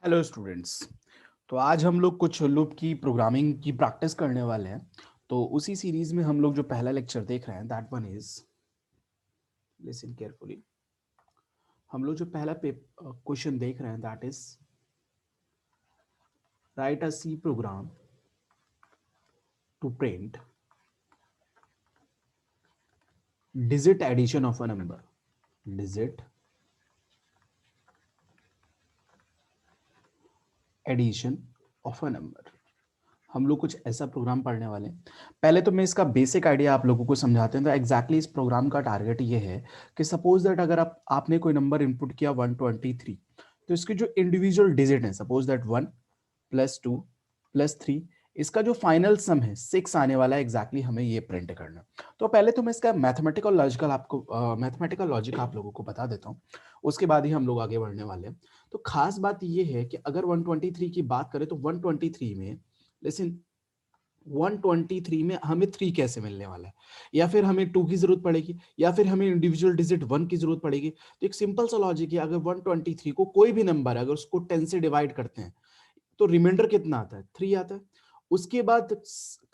Hello students. तो आज हम लोग कुछ लूप की प्रोग्रामिंग की प्रैक्टिस करने वाले हैं। तो उसी सीरीज में हम लोग जो पहला लेक्चर देख रहे हैं that one is, listen carefully, हम लोग जो पहला क्वेश्चन देख रहे हैं that is write a C program to print digit addition of a number. Digit addition of a number, हम लोग कुछ ऐसा प्रोग्राम पढ़ने वाले हैं। पहले तो मैं इसका बेसिक आइडिया आप लोगों को समझाते हैं। तो एग्जैक्टली इस प्रोग्राम का टारगेट ये है कि सपोज दैट अगर आपने कोई नंबर इनपुट किया 123, तो इसके जो इंडिविजुअल डिजिट है, सपोज दैट 1 + 2 + 3, इसका जो फाइनल सम है 6 आने वाला है। एग्जैक्टली हमें ये प्रिंट करना। तो पहले तो मैं इसका मैथमेटिकल लॉजिक आप लोगों को बता देता हूँ, उसके बाद ही हम लोग आगे बढ़ने वाले हैं। तो खास बात ये है कि अगर 123 की बात करें तो 123 में, लेकिन 123 में हमें 3 कैसे मिलने वाला है, या फिर हमें 2 की जरूरत पड़ेगी, या फिर हमें इंडिविजुअल डिजिट 1 की जरूरत पड़ेगी। तो एक सिंपल सा लॉजिक है, अगर 123 को कोई भी नंबर अगर उसको 10 से डिवाइड करते हैं तो रिमाइंडर कितना आता है? 3 आता है। उसके बाद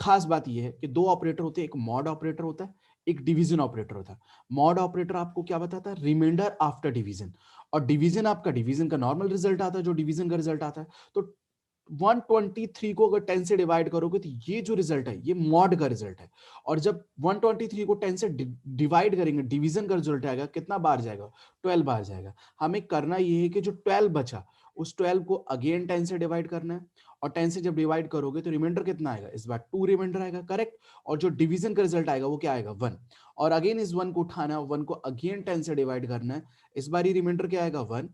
खास बात यह है कि दो ऑपरेटर होते हैं, एक मॉड ऑपरेटर होता है, एक डिवीजन ऑपरेटर होता है। मॉड ऑपरेटर आपको क्या बताता है? Remainder after division. और डिवीजन आपका डिवीजन का नॉर्मल रिजल्ट आता है, जो डिवीजन का रिजल्ट आता है। तो 123 को अगर 10 से डिवाइड करोगे तो ये जो रिजल्ट है ये मॉड का रिजल्ट है। और जब 123 को 10 से डिवाइड करेंगे, डिवीजन का रिजल्ट आएगा, कितना बार जाएगा? 12 बार जाएगा। हमें करना ये है कि जो 12 बचा उस 12 को अगेन 10 से डिवाइड करना है। और 10 से जब डिवाइड करोगे तो रिमाइंडर कितना आएगा? इस बार 2 रिमाइंडर आएगा, करेक्ट। और जो डिवीजन का रिजल्ट आएगा वो क्या आएगा? 1। और अगेन इस 1 को उठाना है, 1 को अगेन 10 से डिवाइड करना है। इस बार ही रिमाइंडर क्या आएगा? 1।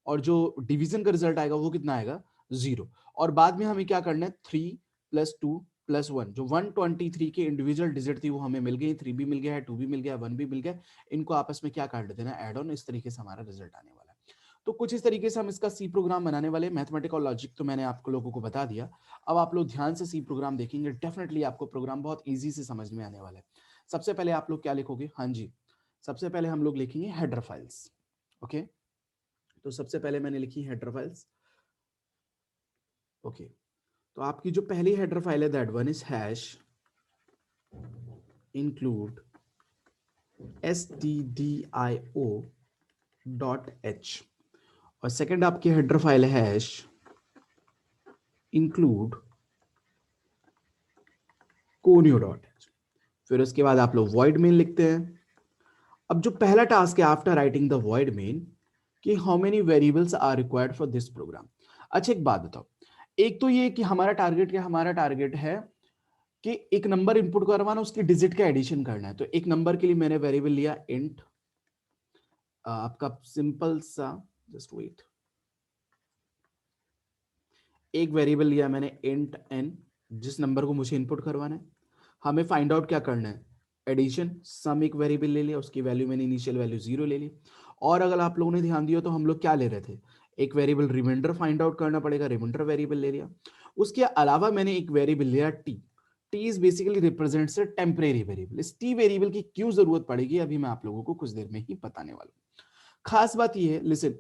और जो डिवीजन का रिजल्ट आएगा वो कितना आएगा? 0। और बाद में हमें क्या करना है? 3 + 2 + 1, जो 123 के इंडिविजुअल डिजिट थी वो हमें मिल गई। 3 भी मिल गया है, 2 भी मिल गया है, 1 भी मिल गया। इनको आपस में क्या कर देना? Add on. इस तरीके से हमारा रिजल्ट आने वाला है। तो कुछ इस तरीके से हम इसका सी प्रोग्राम बनाने वाले। मैथमेटिकल लॉजिक तो मैंने आपको लोगों को बता दिया। अब आप लोग ध्यान से सी प्रोग्राम देखेंगे, डेफिनेटली आपको प्रोग्राम बहुत ईजी से समझ में आने वाला है। सबसे पहले आप लोग क्या लिखोगे? हाँ जी, सबसे पहले हम लोग लिखेंगे हेडर फाइल्स। ओके, तो सबसे पहले मैंने लिखी हेडर फाइल्स। ओके, तो आपकी जो पहली हेडर फाइल है that one is hash include stdio.h। और सेकंड आपकी हेडर फाइल है हैश इंक्लूड conio.h। फिर उसके बाद आप लोग void main लिखते हैं। अब जो पहला टास्क है after writing the void main, कि how many variables are required for this program. अच्छा एक बात बताओ, एक तो ये कि हमारा टारगेट क्या? हमारा टारगेट है कि एक नंबर इंपुट करवाना, उसकी डिजिट का एडिशन करना है। तो एक नंबर के लिए मैंने वेरिएबल लिया इंट, आपका सिंपल सा, जस्ट वेट, एक वेरिएबल लिया मैंने इंट n, जिस नंबर को मुझे इनपुट करवाना है। हमें फाइंड आउट क्या करना है? एडिशन। सम एक वेरिएबल ले लिया, उसकी वैल्यू मैंने इनिशियल वैल्यू 0 ले ली। और अगर आप लोगों ने ध्यान दिया तो हम लोग क्या ले रहे थे? एक वेरिएबल रिमाइंडर फाइंड आउट करना पड़ेगा, रिमाइंडर वेरिएबल ले लिया। उसके अलावा मैंने एक वेरिएबल लिया T. T is basically represents a temporary variable. इस टी वेरिएबल की क्यों जरूरत पड़ेगी अभी मैं आप लोगों को कुछ देर में ही बताने वाला हूँ। खास बात ये है, लिसन।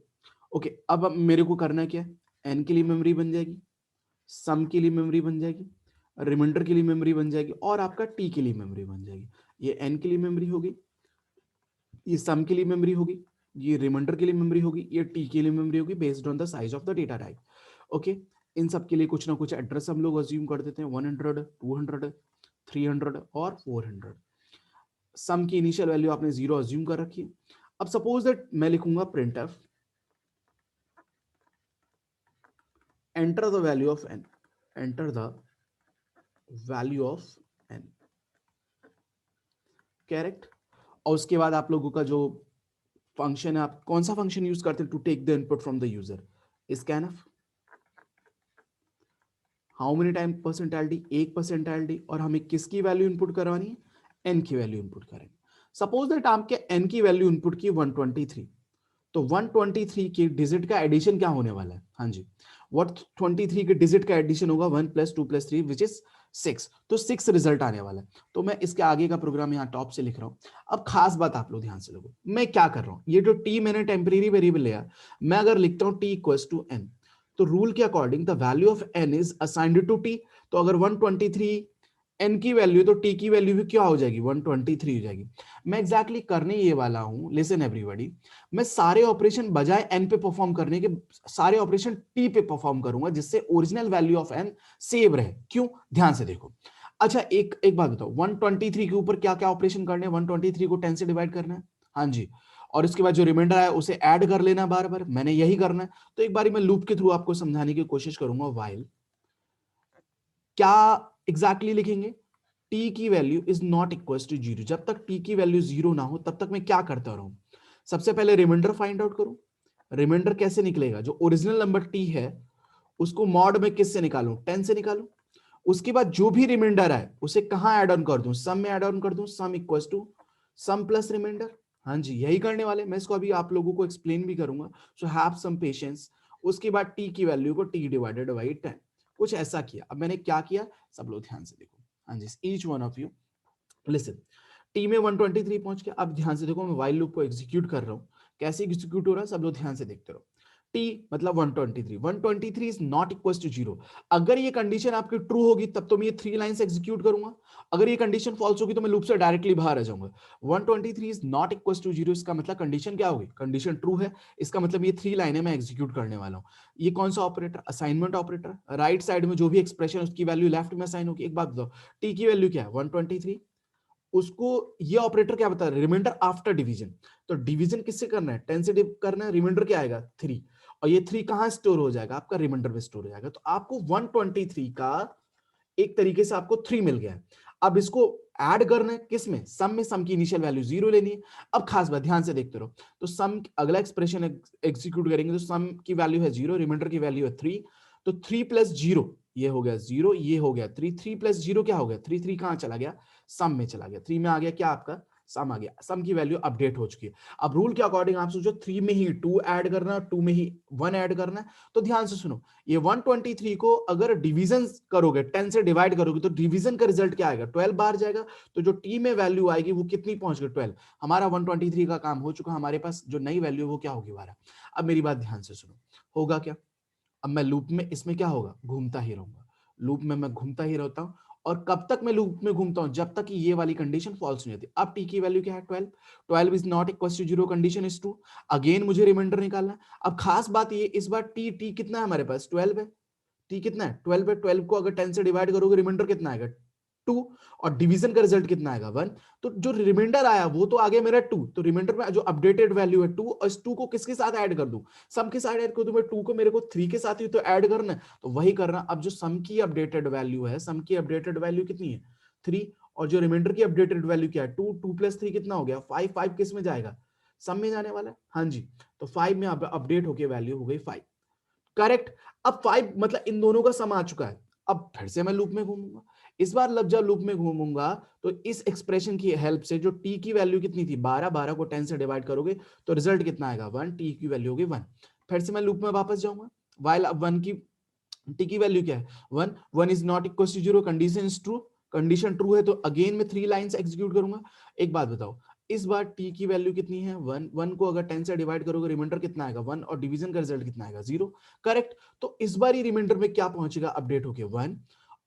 ओके, अब मेरे को करना क्या है? एन के लिए मेमोरी बन जाएगी, सम के लिए मेमोरी बन जाएगी, रिमाइंडर के लिए मेमोरी बन जाएगी, और आपका टी के लिए मेमोरी बन जाएगी। ये एन के लिए मेमोरी होगी, ये सम के लिए मेमोरी होगी, ये रिमाइंडर के लिए मेमोरी होगी, ये टी के लिए मेमोरी होगी based on the size of the data type. Okay, इन सब के लिए कुछ ना कुछ एड्रेस हम लोग अज्यूम कर देते हैं, 100, 200, 300 और 400। सम की इनिशियल वैल्यू आपने 0 अज्यूम कर रखी है। अब सपोज दैट मैं लिखूंगा printf enter the value of n, enter the value of n, correct. और उसके बाद आप लोगों का जो फंक्शन है, आप कौन सा फंक्शन यूज करते हैं to take the input from the user? Scanf. How many time परसेंटाइलिटी? 1 परसेंटाइलिटी। और हमें किसकी वैल्यू इनपुट करवानी है? एन की वैल्यू इनपुट करेंगे। सपोज दैट आपके एन की वैल्यू इनपुट की 123, तो 123 के डिजिट का एडिशन क्या होने वाला है? हाँ जी, 123 के डिजिट का एडिशन होगा 1 + 2 + 3 विच इज 6। तो 6 रिजल्ट आने वाला है। तो मैं इसके आगे का प्रोग्राम यहाँ टॉप से लिख रहा हूँ। अब खास बात आप लोग ध्यान से लोगो, मैं क्या कर रहा हूँ? ये जो टी मैंने टेम्परेरी वेरिएबल लिया, मैं अगर लिखता हूँ टी इक्वल्स टू एन, तो रूल के according the value of n is assigned to t। तो अगर 123 n की वैल्यू तो t की वैल्यू भी क्या हो जाएगी 123 हो जाएगी। मैं एग्जैक्टली करने ये वाला हूं, लिसन एवरीबॉडी, मैं सारे ऑपरेशन बजाय n पे परफॉर्म करने के सारे ऑपरेशन t पे परफॉर्म करूंगा, जिससे original value of n save रहे। क्यों, ध्यान से देखो। अच्छा एक एक बात बताओ, 123 के ऊपर क्या क्या ऑपरेशन करने हैं? 123 को 10 से डिवाइड करना है, हाँ जी, और इसके बाद जो रिमाइंडर आया उसे ऐड कर लेना बार बार, मैंने यही करना है। तो एक बारी मैं लूप के थ्रू आपको समझाने की कोशिश करूंगा। व्हाइल क्या एग्जैक्टली लिखेंगे? t की value is not equal to zero. जब तक t की वैल्यू जीरो ना हो तब तक मैं क्या करता रहूं? सबसे पहले रिमाइंडर फाइंड आउट करूं। रिमाइंडर कैसे निकलेगा? जो ओरिजिनल नंबर t है उसको मॉड में किससे निकालूं? 10 से निकालूं। उसके बाद जो भी रिमाइंडर आए उसे कहां ऐड ऑन कर दूं? सम में ऐड ऑन कर दूं। Sum equal to sum plus remainder. हाँ जी, यही करने वाले। मैं इसको अभी आप लोगों को एक्सप्लेन भी करूंगा, सो हैव सम पेशेंस। उसके बाद t की वैल्यू को t डिवाइडेड बाई 10, कुछ ऐसा किया। अब मैंने क्या किया, सब लोग ध्यान से देखो। हाँ जी, each one of you listen. T में 123 पहुंच गया। अब ध्यान से देखो, मैं व्हाइल लूप को एग्जीक्यूट कर रहा हूं। कैसे एग्जीक्यूट हो रहा है सब लोग ध्यान से देखते रहो। टी मतलब 123 is not equal to zero. अगर ये कंडीशन आपकी ट्रू होगी तब तो मैं ये 3 लाइंस एग्जीक्यूट करूंगा। अगर ये कंडीशन फॉल्स होगी तो मैं लूप से डायरेक्टली बाहर आ जाऊंगा। 123 is not equal to zero, इसका मतलब कंडीशन क्या होगी? कंडीशन ट्रू है। इसका मतलब ये 3 लाइनें मैं एग्जीक्यूट करने वाला हूं। ये कौन सा operator? Assignment operator. Right side में जो भी एक्सप्रेशन उसकी वैल्यू लेफ्ट में असाइन होगी। एक बात बताओ, टी की वैल्यू क्या है? 123। उसको ये ऑपरेटर क्या बता रहा है? Remainder after division. तो डिवीजन किससे करना है? 10 से करना है। रिमाइंडर क्या आएगा? 3। और ये 3 कहां स्टोर हो जाएगा? आपका रिमाइंडर में स्टोर हो जाएगा। तो आपको 123 का एक तरीके से आपको 3 मिल गया है। अब इसको ऐड करना है किस में? सम में। सम की इनिशियल वैल्यू 0 लेनी है। अब खास बात ध्यान से देखते रहो। तो सम अगला एक्सप्रेशन एग्जीक्यूट करेंगे तो सम की वैल्यू है 0, रिमाइंडर की वैल्यू है 3। तो 3 प्लस 0 ये हो गया 0, ये हो गया 3। 3 प्लस 0 क्या हो गया? 3। 3 कहां चला गया? सम में चला गया। 3 में आ गया क्या? आपका सम आ गया। सम की वैल्यू अपडेट हो चुकी है। अब रूल के अकॉर्डिंग आप सोचो 3 में ही 2 ऐड करना, 2 में ही 1 ऐड करना है। तो ध्यान से सुनो, ये 123 को अगर डिवीजन करोगे, 10 से डिवाइड करोगे तो डिवीजन का रिजल्ट क्या आएगा? 12 बाहर जाएगा। तो जो टी में वैल्यू आएगी वो कितनी पहुंच गई? 12। हमारा 123 का काम हो चुका। हमारे पास जो नई वैल्यू है वो क्या होगी? 12। अब मेरी बात ध्यान से सुनो, होगा क्या? अब मैं लूप में इसमें क्या होगा? घूमता ही रहूंगा। लूप में मैं घूमता ही रहता हूं। और कब तक मैं लूप में घूमता हूं? जब तक कि ये वाली कंडीशन फॉल्स नहीं होती। अब टी की वैल्यू क्या है? 12। 12 is not equal to zero, condition is true. Again मुझे रिमाइंडर निकालना है। अब खास बात ये, इस बार टी टी कितना है हमारे पास? 12 है। टी कितना है? 12 है। 12 को अगर 10 से डिवाइड करोगे रिमाइंडर कितना आएगा? 2। और डिवीजन का रिजल्ट कितना आएगा? 1। तो जो रिमाइंडर आया वो तो आ गया मेरा 2। तो रिमाइंडर में जो अपडेटेड वैल्यू है 2, और इस 2 को किसके साथ ऐड कर दूं? सम के साथ ऐड कर दूं। मैं 2 को, मेरे को 3 के साथ ही तो ऐड करना है, तो वही करना। अब जो सम की अपडेटेड वैल्यू है, सम की अपडेटेड वैल्यू कितनी है? 3। और जो रिमाइंडर की अपडेटेड वैल्यू क्या है? 2। 2 प्लस 3 कितना हो गया? 5। 5 किस में जाएगा? सम में जाने वाला है। हाँ जी, तो 5 में अपडेट होके वैल्यू हो गई 5। करेक्ट। अब 5 मतलब इन दोनों का सम आ चुका है। अब फिर से मैं लूप में घूमूंगा। इस बार जब लूप में घूमूंगा तो इस एक्सप्रेशन की हेल्प से, जो टी की वैल्यू कितनी थी 12, 12 को 10 से डिवाइड करोगे तो रिजल्ट कितना आएगा? 1। टी की वैल्यू होगी 1। फिर से मैं लूप में वापस जाऊंगा। वाइल अब 1 की टी की वैल्यू क्या है? 1। 1 is not equal to zero, condition is true. Condition true है तो अगेन मैं 3 लाइंस एग्जीक्यूट करूंगा। एक बात बताओ, इस बार t की वैल्यू कितनी है? 1। 1 को अगर 10 से डिवाइड करोगे रिमाइंडर कितना आएगा? 1। और डिवीजन का रिजल्ट कितना आएगा? 0। करेक्ट। तो इस बार ही रिमाइंडर में क्या पहुंचेगा? अपडेट होके 1।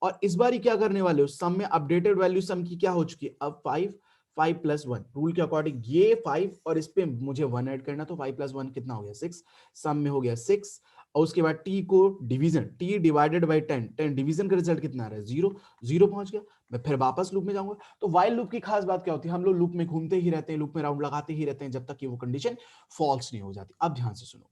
और इस बार ही क्या करने वाले हो? सम में अपडेटेड वैल्यू सम की क्या हो चुकी है अब? 5। 5 प्लस 1 रूल के अकॉर्डिंग ये 5 और इस पे मुझे 1 ऐड करना, तो 5 प्लस 1 कितना हो गया? 6। सम में हो गया 6। और उसके बाद टी को division, T divided by 10, 10 division का रिजल्ट कितना आ रहा है? 0। 0 पहुंच गया। मैं फिर वापस लूप में जाऊंगा। तो वाइल लूप की खास बात क्या होती है? हम लोग लूप में घूमते ही रहते हैं, लूप में राउंड लगाते ही रहते हैं जब तक कि वो कंडीशन फॉल्स नहीं हो जाती। अब ध्यान से सुनो,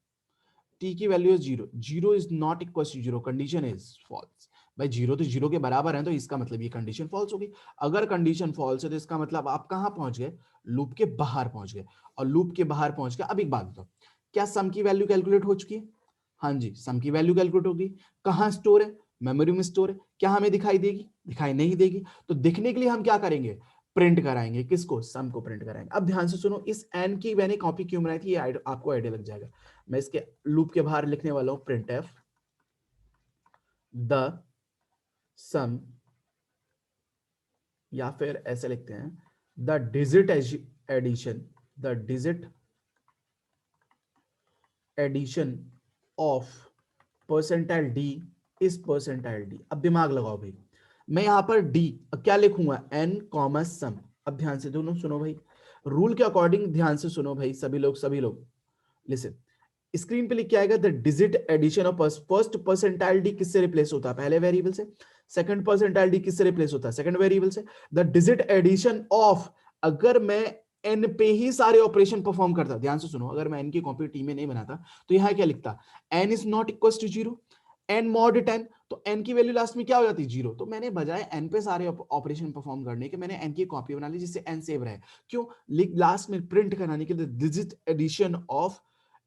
टी की value is 0। 0 is not equal to 0, condition is false. भाई 0 तो 0 के बराबर है, तो इसका मतलब ये कंडीशन फॉल्स होगी। अगर कंडीशन फॉल्स है तो इसका मतलब आप कहां पहुंच गए? लूप के बाहर पहुंच गए। और लूप के बाहर पहुंच गए। अब एक बात बताओ, क्या सम की वैल्यू कैलकुलेट हो चुकी है? हाँ जी, सम की वैल्यू कैलकुलेट होगी। कहां स्टोर है? मेमोरी में स्टोर है। क्या हमें दिखाई देगी? दिखाई नहीं देगी। तो दिखने के लिए हम क्या करेंगे? प्रिंट कराएंगे। किसको? सम को प्रिंट कराएंगे। अब ध्यान से सुनो, इस एन की मैंने कॉपी क्यों बनाई थी, ये आपको आइडिया लग जाएगा। मैं इसके लूप के बाहर लिखने वाला हूं प्रिंट एफ द सम, या फिर ऐसे लिखते हैं the digit addition, the digit addition of percentile d is percentile d. अब दिमाग लगाओ भाई, मैं यहां पर डी क्या लिखूंगा, एन कॉमा सम। अब ध्यान से दोनों सुनो भाई, रूल के अकॉर्डिंग ध्यान से सुनो भाई, सभी लोग लिसन। स्क्रीन पे लिख के आएगा the digit addition of first percentile d किससे रिप्लेस होता है, पहले वेरिएबल से। सेकंड परसेंटाइल डी किससे रिप्लेस होता है, सेकंड वेरिएबल से। द डिजिट एडिशन ऑफ, अगर मैं एन पे ही सारे ऑपरेशन परफॉर्म करता, ध्यान से सुनो, अगर मैं एन की कॉपी टी में नहीं बनाता तो यहां क्या लिखता, n is not equal to zero, n mod 10, तो एन की वैल्यू लास्ट में क्या हो जाती है, जीरो। तो मैंने बजाय एन पे सारे ऑपरेशन परफॉर्म करने के, मैंने एन की कॉपी बना ली जिससे एन सेव रहे। क्यों, लास्ट में प्रिंट कराने के लिए डिजिट एडिशन ऑफ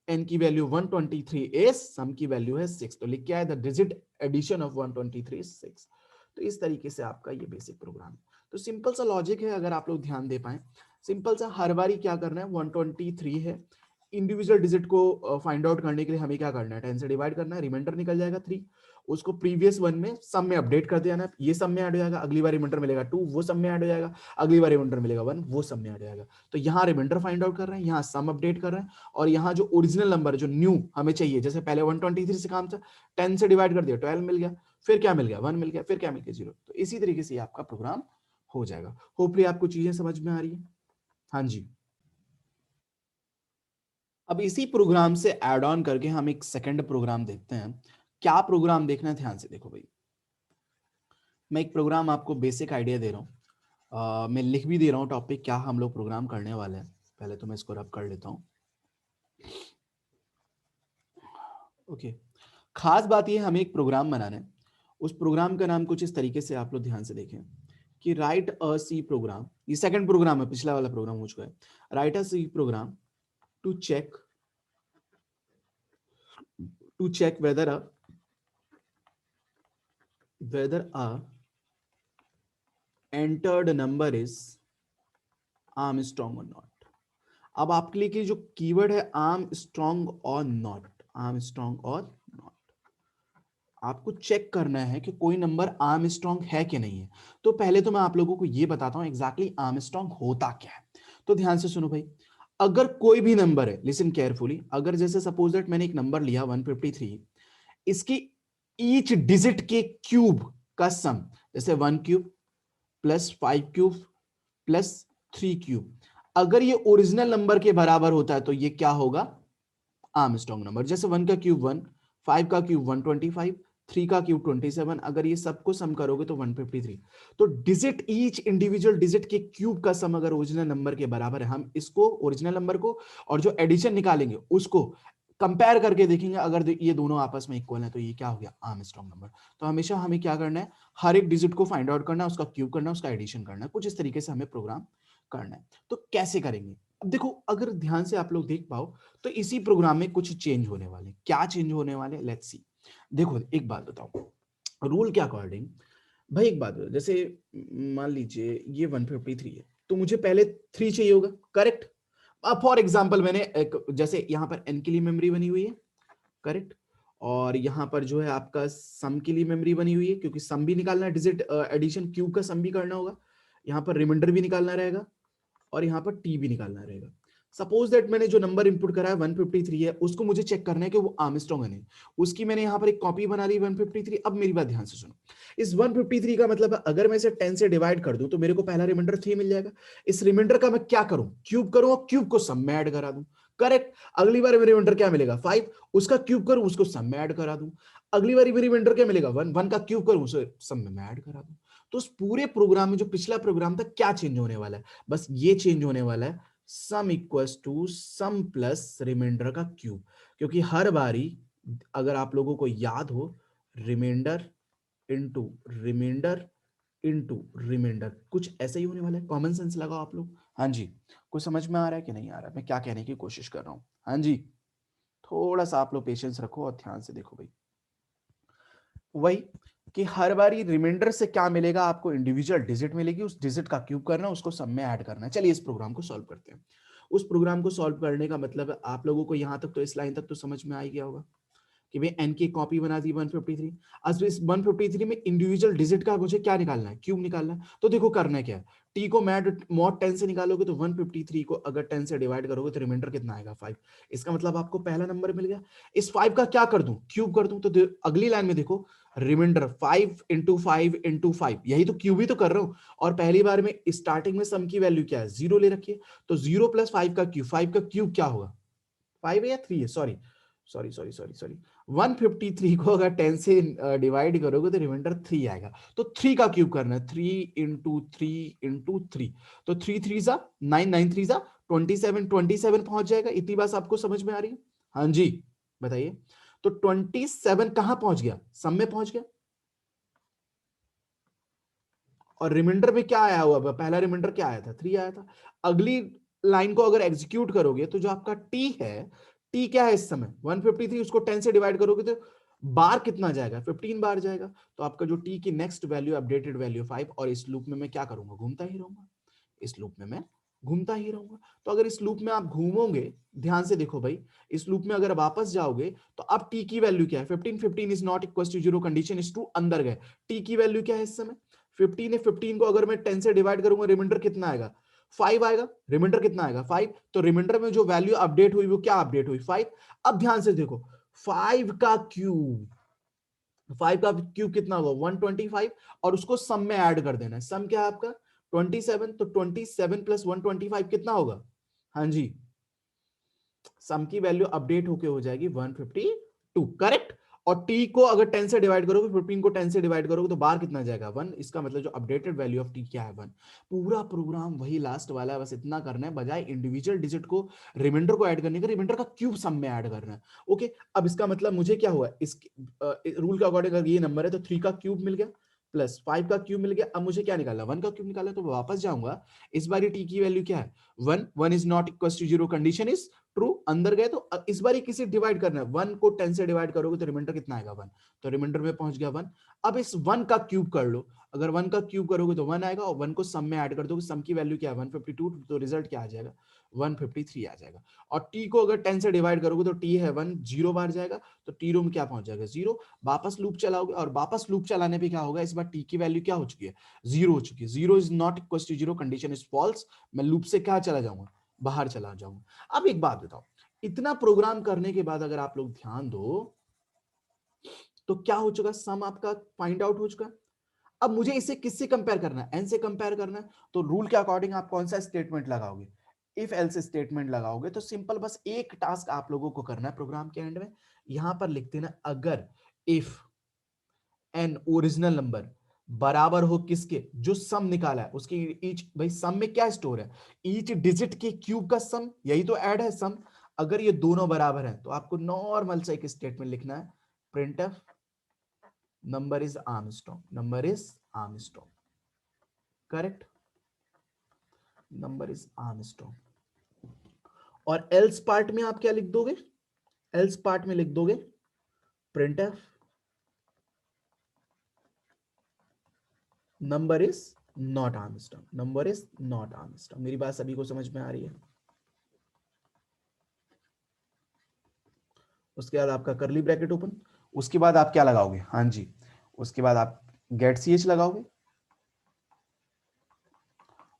n की वैल्यू 123 इज, सम की वैल्यू है 6, तो लिख के आया the digit addition of 123 is 6। तो इस तरीके से आपका ये बेसिक प्रोग्राम है। तो सिंपल सा लॉजिक है, अगर आप लोग ध्यान दे पाए, सिंपल सा, हर बारी क्या करना है, 123 है, इंडिविजुअल डिजिट को फाइंड आउट करने के लिए हमें क्या करना है, 10 से डिवाइड करना है, रिमाइंडर निकल जाएगा 3, उसको प्रीवियस वन में सम में अपडेट कर देना है, ये सम में ऐड हो जाएगा, अगली बार रिमाइंडर मिलेगा 2, वो सम में ऐड हो जाएगा, अगली बार रिमाइंडर मिलेगा 1, वो सम में ऐड हो जाएगा। तो यहाँ रिमाइंडर फाइंड आउट कर रहे हैं, यहाँ सम अपडेट कर रहे हैं, और यहाँ जो ओरिजिनल नंबर जो न्यू हमें चाहिए, जैसे पहले 123 से काम था, 10 से डिवाइड कर दिया 12 मिल गया, फिर क्या मिल गया 1 मिल गया, फिर क्या मिल गया 0। तो इसी तरीके से आपका प्रोग्राम हो जाएगा। होपफुली आपको चीजें समझ में आ रही है। हाँ जी, अब इसी प्रोग्राम से ऐड ऑन करके हम एक सेकंड प्रोग्राम देखते हैं। क्या प्रोग्राम देखना है, ध्यान से देखो भाई, मैं एक प्रोग्राम आपको बेसिक आइडिया दे रहा हूँ, मैं लिख भी दे रहा हूँ टॉपिक क्या हम लोग प्रोग्राम करने वाले हैं। पहले तो मैं इसको रब कर लेता हूँ। ओके, खास बात ये हमें एक प्रोग्राम बनाना है। उस प्रोग्राम का नाम कुछ इस तरीके से, आप लोग ध्यान से देखें कि राइट अ सी प्रोग्राम, ये सेकंड प्रोग्राम है, पिछला वाला प्रोग्राम हो चुका है। Write a C program to check whether a entered number is Armstrong or not। अब आपके लिए कि जो कीवर्ड है आर्मस्ट्रॉन्ग और नॉट, आर्मस्ट्रॉन्ग और नॉट, आपको चेक करना है कि कोई नंबर आर्मस्ट्रॉन्ग है कि नहीं है। तो पहले तो मैं आप लोगों को ये बताता हूं एग्जैक्टली आर्मस्ट्रॉन्ग होता क्या है। तो ध्यान से सुनो भाई, अगर कोई भी नंबर है, लिसन केयरफुली, अगर जैसे सपोज दैट मैंने एक नंबर लिया 153, इसकी ईच डिजिट के क्यूब का सम, जैसे 1 cube plus 5 cube plus 3 cube, अगर ये ओरिजिनल नंबर के बराबर होता है तो ये क्या होगा, आर्मस्ट्रॉन्ग नंबर। जैसे 1 का क्यूब 1, 5 का क्यूब 125, 3 का क्यूब 27, अगर ये सबको सम करोगे तो 153। तो डिजिट, ईच इंडिविजुअल डिजिट के क्यूब का सम अगर ओरिजिनल नंबर के बराबर है, हम इसको ओरिजिनल नंबर को और जो एडिशन निकालेंगे उसको कंपेयर करके देखेंगे, अगर ये दोनों आपस में इक्वल है तो ये क्या हो गया, आर्मस्ट्रॉन्ग नंबर। तो हमेशा हमें क्या करना है, हर एक डिजिट को फाइंड आउट करना है, उसका क्यूब करना है, उसका एडिशन करना है, कुछ इस तरीके से हमें प्रोग्राम करना है। तो कैसे करेंगे, अब देखो, अगर ध्यान से आप लोग देख पाओ तो इसी प्रोग्राम में कुछ चेंज होने वाले, क्या चेंज होने वाले, लेट्स सी। देखो एक बात बताओ, रूल के अकॉर्डिंग भाई, एक बात बताओ, जैसे मान लीजिए ये 153 है, तो मुझे पहले 3 चाहिए होगा, करेक्ट। अब फॉर एग्जांपल मैंने एक, जैसे यहां पर n के लिए मेमोरी बनी हुई है, करेक्ट, और यहां पर जो है आपका सम के लिए मेमोरी बनी हुई है, क्योंकि सम भी निकालना है, डिजिट एडिशन क्यूब का सम भी करना होगा, यहां पर रिमाइंडर भी निकालना रहेगा, और यहाँ पर टी भी निकालना रहेगा। सपोज दैट मैंने जो नंबर इंपुट करा है 153 है, उसको मुझे चेक करना है कि वो आर्मस्ट्रॉन्ग है नहीं, उसकी मैंने यहाँ पर एक कॉपी बना ली 153। अब मेरी बात ध्यान से सुनो, इस 153 का मतलब है अगर मैं इसे 10 से डिवाइड कर दूं तो मेरे को पहला रिमाइंडर 3 मिल जाएगा। इस रिमाइंडर का मैं क्या करूं, क्यूब करूं और क्यूब को सम में ऐड करा दूं, करेक्ट। अगली बार मेरे रिमाइंडर क्या मिलेगा 5, उसका क्यूब करूं, उसको सम में ऐड करा दूं। अगली बार मेरे रिमाइंडर क्या मिलेगा 1, 1 का क्यूब करूं, उसे सम में ऐड करा दूं। तो उस पूरे प्रोग्राम में जो पिछला प्रोग्राम था, क्या चेंज होने वाला है, बस ये चेंज होने वाला है, sum equals to sum plus remainder का क्यूब। क्योंकि हर बारी अगर आप लोगों को याद हो, remainder into remainder into remainder, कुछ ऐसा ही होने वाला है। कॉमन सेंस लगाओ आप लोग। हाँ जी, कुछ समझ में आ रहा है कि नहीं आ रहा है, मैं क्या कहने की कोशिश कर रहा हूँ। हाँ जी, थोड़ा सा आप लोग पेशेंस रखो और ध्यान से देखो भाई, वही कि हर बारी रिमाइंडर से क्या मिलेगा आपको, इंडिविजुअल डिजिट मिलेगी, उस डिजिट का क्यूब करना, उसको सब में ऐड करना है। चलिए इस प्रोग्राम को सॉल्व करते हैं। उस प्रोग्राम को सॉल्व करने का मतलब आप लोगों को यहां तक तो, इस लाइन तक तो समझ में आ ही गया होगा कि भाई एन की कॉपी बना दी 153। अब इस 153 में इंडिविजुअल डिजिट का मुझे क्या निकालना है, क्यूब निकालना है। तो देखो करना क्या है, टी को मॉड 10 से निकालोगे तो 153 को अगर 10 से डिवाइड करोगे तो रिमाइंडर कितना आएगा 5। इसका मतलब आपको पहला नंबर मिल गया। इस 5 का क्या कर दूं, क्यूब कर दूं, तो अगली लाइन में देखो रिमाइंडर 5 इंटू 5 इंटू 5, यही तो क्यूब ही तो कर रहा हूं। और पहली बार में स्टार्टिंग में सम की वैल्यू क्या है, 0 ले रखी है, तो 0 प्लस 5 का क्यूब, 5 का क्यूब क्या होगा, 5 है या 3 है, sorry sorry sorry sorry sorry 153 को अगर 10 से डिवाइड करोगे तो रिमाइंडर 3 आएगा। तो 3 का क्यूब करना है, 3 इंटू 3 इंटू 3, तो 3 3 जा 9, 9 3 जा 27, 27 पहुंच जाएगा। इतनी बात आपको समझ में आ रही है? हाँ जी बताइए। तो 27 कहां पहुंच गया, सम में पहुंच गया। और रिमाइंडर में क्या आया हुआ, पहला रिमाइंडर क्या आया था, 3 आया था। अगली लाइन को अगर एग्जीक्यूट करोगे तो जो आपका टी है, टी क्या है इस समय 153, उसको 10 से डिवाइड करोगे तो बार कितना जाएगा, 15 बार जाएगा। तो आपका जो टी की नेक्स्ट वैल्यू अपडेटेड वैल्यू 5। और इस लूप में मैं क्या करूंगा, घूमता ही रहूंगा, इस लूप में मैं घूमता ही रहूंगा। तो अगर इस लूप में आप घूमोगे, ध्यान से देखो भाई, इस लूप में अगर वापस जाओगे तो अब टी की वैल्यू क्या है, 15, 15 is not equal to 0, condition is true, अंदर गए। टी की वैल्यू क्या है इस समय 15 है, 15 को अगर मैं 10 से डिवाइड करूंगा रिमाइंडर कितना आएगा, 5 आएगा। रिमाइंडर कितना आएगा 5, तो रिमाइंडर में जो वैल्यू अपडेट हुई वो क्या अपडेट हुई 5। अब ध्यान से देखो 5 का क्यूब, 5 का क्यूब कितना होगा 125, और उसको सम में ऐड कर देना है। सम क्या है आपका 27, तो 27 प्लस 125 कितना होगा, हाँ जी, सम की वैल्यू अपडेट होके हो जाएगी 152, करेक्ट। और टी को अगर 10 से डिवाइड करोगे, 15 को 10 से डिवाइड करोगे तो बाहर कितना जाएगा 1। इसका मतलब जो अपडेटेड वैल्यू ऑफ टी क्या है 1। पूरा प्रोग्राम वही लास्ट वाला है, बस इतना करना है, बजाय इंडिविजुअल डिजिट को रिमाइंडर को ऐड करने का, रिमाइंडर का क्यूब सम में ऐड करना है। ओके, अब इसका मतलब मुझे क्या हुआ, इस रूल के अकॉर्डिंग अगर ये नंबर है तो 3 का क्यूब मिल गया प्लस 5 का क्यूब मिल गया। अब मुझे क्या निकालना, 1 का क्यूब निकालना, तो वापस जाऊंगा, इस बार टी की वैल्यू क्या है 1, 1 is not equal to 0, condition is true, अंदर गए। तो इस बार किसी डिवाइड करना है, 1 को 10 से डिवाइड करोगे तो रिमाइंडर कितना आएगा 1, तो रिमाइंडर में पहुंच गया 1। अब इस 1 का क्यूब कर लो, अगर 1 का क्यूब करोगे तो 1 आएगा, और 1 को सम में ऐड कर दोगे, सम की वैल्यू क्या है 152, तो रिजल्ट क्या आ जाएगा 153 आ जाएगा। और t को अगर 10 से डिवाइड करोगे तो t है 1, 0 बार जाएगा, तो t रो में क्या पहुंच जाएगा 0। वापस लूप चलाओगे, और वापस लूप चलाने पे क्या होगा, इस बार t की वैल्यू क्या हो चुकी है 0 हो चुकी है, 0 is not equal to 0, condition is false. मैं लूप से क्या चला जाऊंगा, बाहर चला जाऊंगा। अब एक बात बताओ, इतना प्रोग्राम करने के बाद अगर आप लोग ध्यान दो तो क्या हो चुका, सम आपका फाइंड आउट हो चुका। अब मुझे इसे किससे कंपेयर करना है, एन से कंपेयर करना है। तो रूल के अकॉर्डिंग आप कौन सा स्टेटमेंट लगाओगे, इफ एल्स स्टेटमेंट लगाओगे। तो सिंपल बस एक टास्क आप लोगों को करना है प्रोग्राम के एंड में, यहां पर लिख देना अगर इफ एन ओरिजिनल नंबर बराबर हो किसके, जो सम निकाला है उसकी, ईच भाई सम में क्या स्टोर है, ईच डिजिट के क्यूब का सम, यही तो ऐड है सम। अगर ये दोनों बराबर हैं तो आपको नॉर्मल सा एक स्टेटमेंट लिखना है, printf number is Armstrong, number is Armstrong, correct, number is Armstrong. और एल्स पार्ट में आप क्या लिख दोगे, एल्स पार्ट में लिख दोगे printf number is not Armstrong, number is not Armstrong. मेरी बात सभी को समझ में आ रही है? उसके बाद आपका करली ब्रैकेट ओपन, उसके बाद आप क्या लगाओगे, हाँ जी, उसके बाद आप गेट सी एच लगाओगे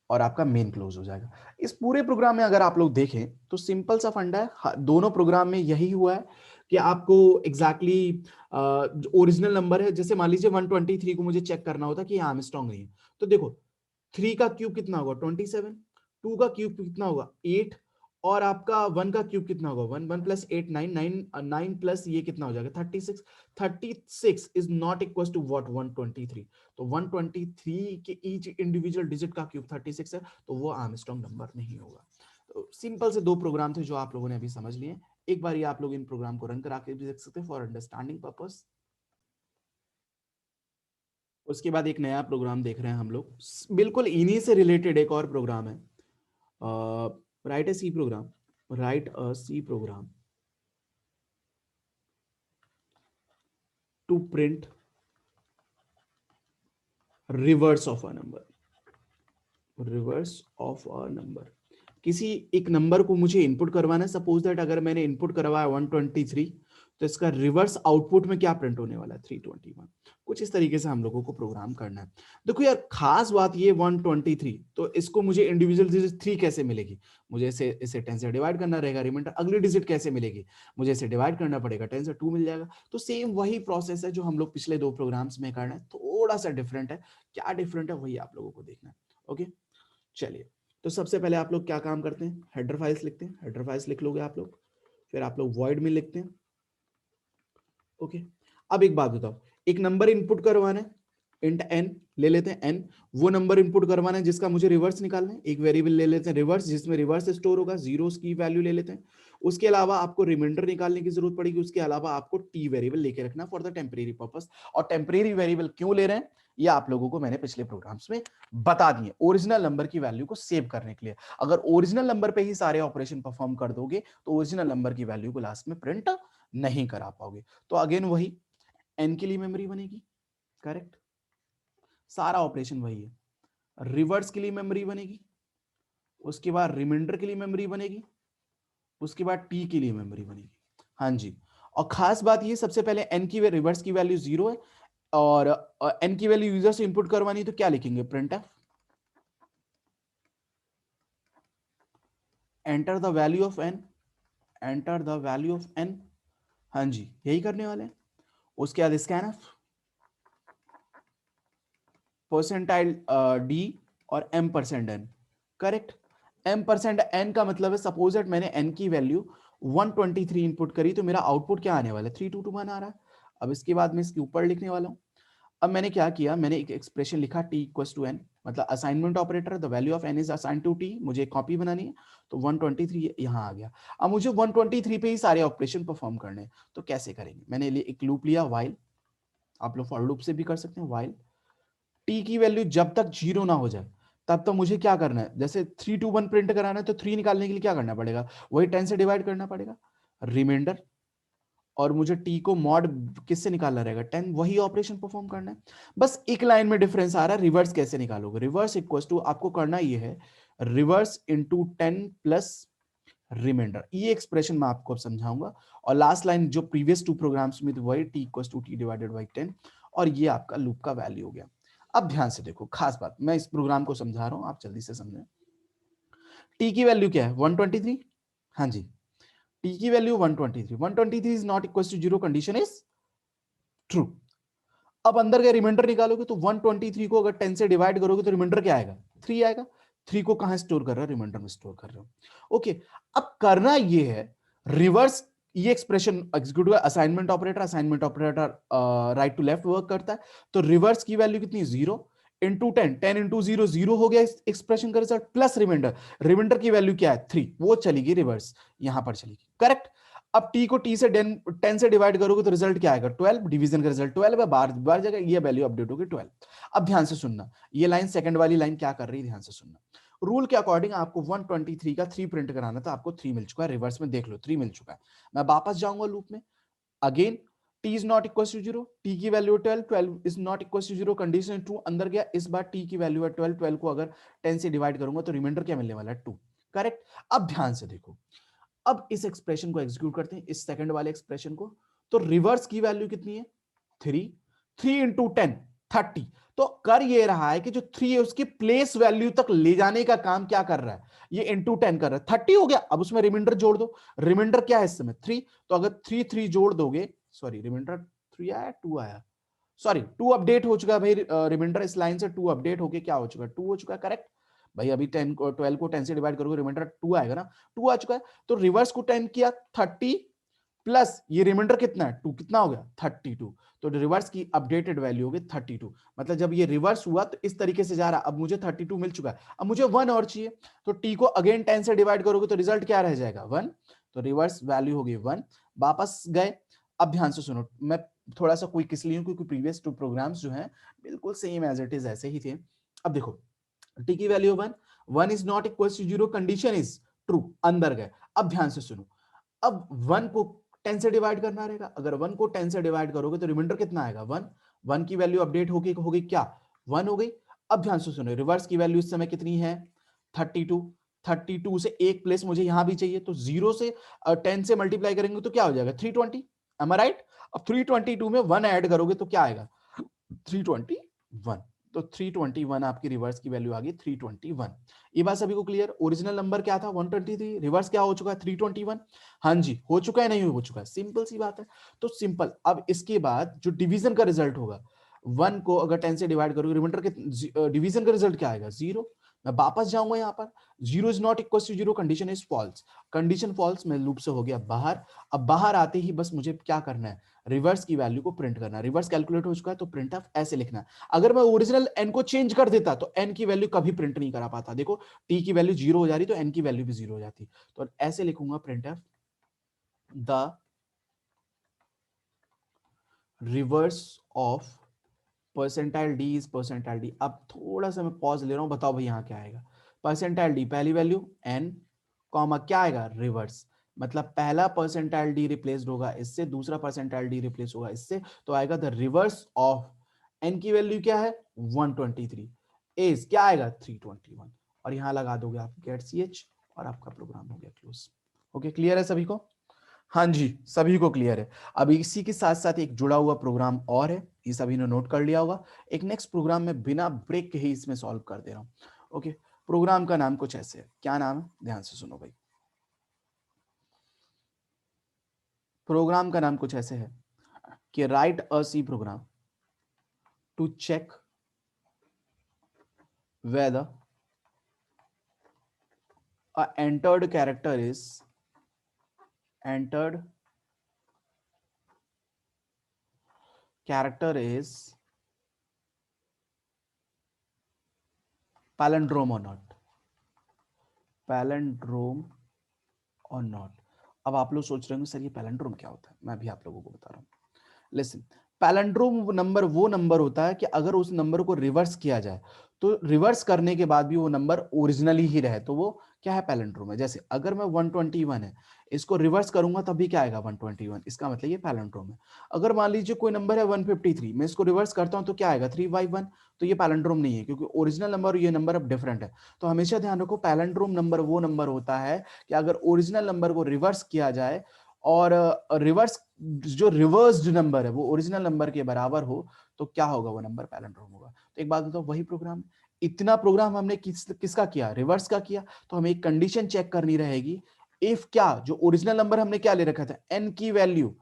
और आपका मेन क्लोज हो जाएगा। इस पूरे प्रोग्राम में अगर आप लोग देखें तो सिंपल सा फंडा है, दोनों प्रोग्राम में यही हुआ है कि आपको एग्जैक्टली ओरिजिनल नंबर है, जैसे मान लीजिए 123 को मुझे चेक करना होता कि आर्मस्ट्रॉन्ग नहीं है, तो देखो 3 का क्यूब कितना होगा 27, 2 का क्यूब कितना होगा 8, और आपका 1 का क्यूब कितना होगा 1, 1 प्लस 8 9, 9 प्लस ये कितना हो जाएगा 36, 36 is not equal to what 123। तो 123 के ईच इंडिविजुअल डिजिट का क्यूब 36 है, तो वो आर्मस्ट्रॉन्ग नंबर नहीं होगा। तो सिंपल से दो प्रोग्राम थे जो आप लोगों ने अभी समझ लिए। एक बार ये आप लोग इन प्रोग्राम को रन करा के भी देख सकते हैं फॉर अंडरस्टैंडिंग पर्पस। उसके बाद एक नया प्रोग्राम देख रहे हैं हम लोग, बिल्कुल इन्हीं से रिलेटेड एक और प्रोग्राम है, write a C program, write a C program to print reverse of a number, reverse of a number. किसी एक नंबर को मुझे इनपुट करवाना है, सपोज दैट अगर मैंने इनपुट करवाया 123, तो इसका रिवर्स आउटपुट में क्या प्रिंट होने वाला है 321। कुछ इस तरीके से हम लोगों को प्रोग्राम करना है। देखो यार खास बात ये 123, तो इसको मुझे इंडिविजुअल डिजिट 3 कैसे मिलेगी, मुझे इसे 10 से डिवाइड करना रहेगा। रिमाइंडर अगली डिजिट कैसे मिलेगी, मुझे इसे डिवाइड करना पड़ेगा, 10 से 2 मिल जाएगा। तो सेम वही प्रोसेस है जो हम लोग पिछले 2 प्रोग्राम्स में करना है, थोड़ा सा डिफरेंट है। क्या डिफरेंट है वही आप लोगों को देखना है। ओके चलिए, तो सबसे पहले आप लोग क्या काम करते हैं, हेडर फाइल्स लिखते हैं। हेडर फाइल्स लिख लोगे आप लोग, फिर आप लोग वॉइड में लिखते हैं। ओके अब एक बात बताओ, एक नंबर इनपुट करवाना है, इंट n ले लेते हैं n, वो नंबर इनपुट करवाना है जिसका मुझे रिवर्स निकालना है। एक वेरिएबल ले लेते हैं रिवर्स, जिसमें रिवर्स स्टोर होगा, जीरोस की वैल्यू ले लेते हैं। उसके अलावा आपको रिमाइंडर निकालने की जरूरत पड़ेगी। उसके अलावा आपको t वेरिएबल लेके रखना फॉर द टेम्परेरी पर्पस। और टेम्परेरी वेरिएबल क्यों ले रहे हैं ये आप लोगों को मैंने पिछले प्रोग्राम्स में बता दिए, ओरिजिनल नंबर की वैल्यू को सेव करने के लिए। अगर ओरिजिनल नंबर पे ही सारे ऑपरेशन परफॉर्म कर दोगे तो ओरिजिनल नंबर की वैल्यू को लास्ट में प्रिंट नहीं करा पाओगे। तो अगेन वही n के लिए मेमोरी बनेगी, करेक्ट, सारा ऑपरेशन वही है। रिवर्स के लिए मेमोरी बनेगी, उसके बाद रिमाइंडर के लिए मेमोरी बनेगी, उसके बाद t के लिए मेमोरी बनेगी। हाँ जी, और खास बात ये सबसे पहले n की रिवर्स की वैल्यू 0 है और n की वैल्यू यूजर से इंपुट करवानी तो क्या लिखेंगे, printf enter the value of n, enter the value of n। हाँ जी यही करने वाले हैं। उसके बाद स्कैनफ परसेंटाइल d और m%n, करेक्ट। m%n का मतलब है सपोज दैट मैंने n की वैल्यू 123 इनपुट करी तो मेरा आउटपुट क्या आने वाला है 3221 आ रहा है। अब इसके बाद मैं इसके ऊपर लिखने वाला हूं। अब मैंने क्या किया, मैंने एक एक्सप्रेशन लिखा t इक्वल्स टू n, मतलब assignment operator, the value of n is assigned to t, मुझे एक कॉपी बनानी है तो 123 यहाँ आ गया। अब मुझे 123 पे ही सारे ऑपरेशन परफॉर्म करने हैं तो कैसे करेंगे, मैंने एक लूप लिया व्हाइल, आप लोग फॉर लूप से भी कर सकते हैं। व्हाइल t की वैल्यू जब तक 0 ना हो जाए तब तक मुझे क्या करना है, जैसे 321 प्रिंट कराना है तो 3 निकालने के लिए क्या करना पड़ेगा, वही 10 से डिवाइड करना पड़ेगा रिमाइंडर, और मुझे t को मॉड किससे निकालना रहेगा 10, वही ऑपरेशन परफॉर्म करना है। बस एक लाइन में डिफरेंस आ रहा है, रिवर्स कैसे निकालोगे, रिवर्स इक्वल्स टू आपको करना ये है रिवर्स इंटू 10 प्लस रिमाइंडर, ये एक्सप्रेशन मैं आपको अब समझाऊंगा। और लास्ट लाइन जो प्रीवियस 2 प्रोग्राम्स में थी वही t equals to t divided by 10, और ये आपका लूप का वैल्यू हो गया। अब ध्यान से देखो, खास बात मैं इस प्रोग्राम को समझा रहा हूं, आप जल्दी से समझें। t की वैल्यू क्या है 123, हाँ जी t की value 123, 123 is not equal to 0, condition is true. अब अंदर का रिमाइंडर निकालोगे तो 123 को अगर 10 से डिवाइड करोगे तो रिमाइंडर क्या आएगा 3 आएगा। 3 को कहां स्टोर कर रहा है, रिमाइंडर में स्टोर कर रहे हो। ओके अब करना ये है रिवर्स, ये एक्सप्रेशन एग्जीक्यूट हुआ, assignment operator right to left work करता है, तो रिवर्स की वैल्यू कितनी 0 इंटू 10, 10 इंटू 0 0 हो गया इस एक्सप्रेशन का रिजल्ट, प्लस रिमाइंडर, रिमाइंडर की वैल्यू क्या है 3, वो चलेगी रिवर्स, यहां पर चलेगी, करेक्ट। अब t को t से 10 से डिवाइड करोगे तो रिजल्ट क्या आएगा 12, डिवीजन का रिजल्ट 12 है, बार बार जगह ये वैल्यू अपडेट होगी 12। अब ध्यान से सुनना, ये लाइन सेकंड वाली लाइन क्या कर रही है, ध्यान से सुनना। रूल के अकॉर्डिंग आपको 123 का 3 प्रिंट कराना था, आपको 3 मिल चुका है, रिवर्स में देख लो 3 मिल चुका है। मैं वापस जाऊंगा लूप में, again t is not equal to 0, t की value 12, 12 is not equal to 0, condition true, अंदर गया, इस बार t की वैल्यू है 12, 12 को अगर 10 से डिवाइड करूंगा तो रिमाइंडर क्या मिलने वाला है 2, करेक्ट। अब ध्यान से देखो, अब इस एक्सप्रेशन को एग्जीक्यूट करते हैं, इस सेकंड वाले एक्सप्रेशन को, तो रिवर्स की वैल्यू कितनी है 3, 3 इंटू 10 30, तो कर ये रहा है कि जो 3 है उसकी प्लेस वैल्यू तक ले जाने का काम क्या कर रहा है, ये इंटू 10 कर रहा है, 30 हो गया। अब उसमें रिमाइंडर जोड़ दो, रिमाइंडर क्या है इस समय 3, तो अगर 3 3 जोड़ दोगे, सॉरी रिमाइंडर 3 आया 2 आया, सॉरी 2 अपडेट हो चुका है भाई, रिमाइंडर इस लाइन से 2 अपडेट होके क्या हो चुका है 2 हो चुका है, करेक्ट भाई। अभी 10 को 12 को 10 से डिवाइड करोगे रिमाइंडर 2 आएगा ना, 2 आ चुका है। तो रिवर्स को 10 किया 30 प्लस ये रिमाइंडर कितना है 2, कितना हो गया 32, तो रिवर्स की अपडेटेड वैल्यू होगी 32। मतलब जब ये रिवर्स हुआ तो इस तरीके से जा रहा, अब मुझे 32 मिल चुका है, अब मुझे 1 और चाहिए, तो t को अगेन 10 से डिवाइड करोगे तो रिजल्ट क्या रह जाएगा 1, तो रिवर्स वैल्यू होगी 1, वापस गए। अब ध्यान से सुनो, मैं थोड़ा सा क्विक इसलिए क्योंकि प्रीवियस 2 प्रोग्राम्स जो हैं बिल्कुल सेम एज इट इज ऐसे ही थे। अब देखो t की value 1, 1 is not equal to 0, condition is true, अंदर गए। अब ध्यान से सुनो, अब 1 को 10 से डिवाइड करना रहेगा, अगर 1 को 10 से डिवाइड करोगे तो रिमाइंडर कितना आएगा 1, 1 की वैल्यू अपडेट होगी क्या 1 हो गई। अब ध्यान से सुनो, रिवर्स की वैल्यू इस समय कितनी है 32, 32 से एक प्लेस मुझे यहां भी चाहिए, तो 0 से 10 से मल्टीप्लाई करेंगे तो क्या हो जाएगा 320, am I right? अब 322 में 1 ऐड करोगे तो क्या आएगा 321, तो 321 आपकी रिवर्स की वैल्यू आ गई 321। ये बात सभी को क्लियर? ओरिजिनल नंबर क्या था 123, रिवर्स क्या हो चुका है 321। हाँ जी, हो चुका है नहीं हो चुका है? सिंपल सी बात है। तो सिंपल, अब इसके बाद जो डिवीजन का रिजल्ट होगा, 1 को अगर 10 से डिवाइड करोगे, रिमाइंडर के डिवीजन का रिजल्ट क्या आएगा 0। मैं वापस जाऊंगा यहाँ पर, 0 is not equal to 0, condition is false, condition false, मैं लूप से हो गया बाहर। अब बाहर आते ही बस मुझे क्या करना है, रिवर्स की वैल्यू को प्रिंट करना है। रिवर्स कैलकुलेट हो चुका है तो प्रिंट ऑफ ऐसे लिखना है। अगर मैं ओरिजिनल एन को चेंज कर देता तो एन की वैल्यू कभी प्रिंट नहीं करा पाता। देखो टी की वैल्यू 0 हो जा रही तो एन की वैल्यू भी 0 हो जाती। तो ऐसे लिखूंगा print of the reverse of percentile d is percentile d. अब थोड़ा सा मैं पॉज ले रहा हूं, बताओ भाई यहाँ क्या आएगा। परसेंटाइल डी पहली वैल्यू एन, कॉमा क्या आएगा रिवर्स, मतलब पहला परसेंटाइल डी रिप्लेस्ड होगा इससे, दूसरा परसेंटाइल डी रिप्लेस होगा इससे, तो आएगा द रिवर्स ऑफ एन की वैल्यू क्या है 123 इज क्या आएगा 321, और यहां लगा दोगे आप गेट सी एच और आपका प्रोग्राम हो गया क्लोज। ओके, क्लियर है सभी को? हाँ जी, सभी को क्लियर है। अब इसी के साथ साथ एक जुड़ा हुआ प्रोग्राम और है, ये सभी ने नोट कर लिया होगा। एक नेक्स्ट प्रोग्राम में बिना ब्रेक के ही इसमें सॉल्व कर दे रहा हूं। ओके, प्रोग्राम का नाम कुछ ऐसे है, क्या नाम है ध्यान से सुनो भाई। प्रोग्राम का नाम कुछ ऐसे है कि write a C program to check whether a entered character is entered character is palindrome or not, palindrome or not। अब आप लोग सोच रहे होंगे सर ये पैलेंड्रोम क्या होता है, मैं भी आप लोगों को बता रहा हूं। लिसन, पैलेंड्रोम नंबर वो नंबर होता है कि अगर उस नंबर को रिवर्स किया जाए तो रिवर्स करने के बाद भी वो नंबर ओरिजिनली ही रहे, तो वो क्या है पैलेंड्रोम है। जैसे अगर मैं 121 है, इसको रिवर्स करूंगा तब भी क्या आएगा 121, इसका मतलब ये पैलेंड्रोम है। अगर मान लीजिए कोई नंबर है 153, मैं इसको रिवर्स करता हूं तो क्या आएगा 351, तो ये पैलेंड्रोम नहीं है क्योंकि ओरिजिनल नंबर और ये नंबर अब डिफरेंट है। तो हमेशा ध्यान रखो पैलेंड्रोम नंबर वो नंबर होता है कि अगर ओरिजिनल नंबर को रिवर्स किया जाए और रिवर्स जो रिवर्स्ड नंबर है वो ओरिजिनल नंबर के बराबर हो तो क्या होगा, वो नंबर पैलेंड्रोम होगा। तो एक बात बताओ, वही प्रोग्राम, इतना प्रोग्राम हमने किसका किया, रिवर्स का किया। तो हमें एक कंडीशन चेक करनी रहेगी, इफ क्या जो ओरिजिनल नंबर हमने क्या ले रखा था एन की वैल्यू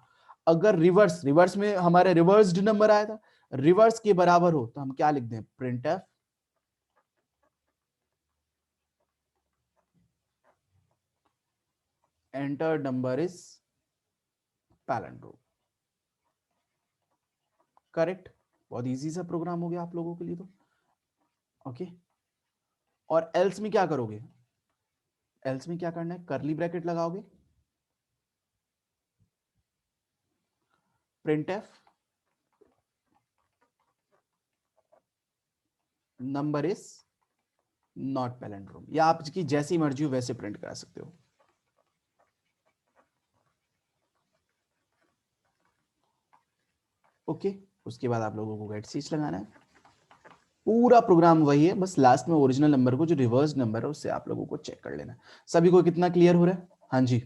अगर रिवर्स में हमारे रिवर्स्ड नंबर आया था रिवर्स के बराबर हो तो हम क्या लिख दें print F enter number is palindrome. Correct, बहुत इजी सा प्रोग्राम हो गया आप लोगों के लिए तो। ओके, और एल्स में क्या करोगे, एल्स में क्या करना है, करली ब्रैकेट लगाओगे, print F number is not palindrome, या आपकी जैसी मर्जी हो वैसे प्रिंट करा सकते हो। ओके, उसके बाद आप लोगों को गेट सीच लगाना है। पूरा प्रोग्राम वही है, बस लास्ट में ओरिजिनल नंबर को जो रिवर्स नंबर है उससे आप लोगों को चेक कर लेना है। सभी को कितना क्लियर हो रहा है? हाँ जी।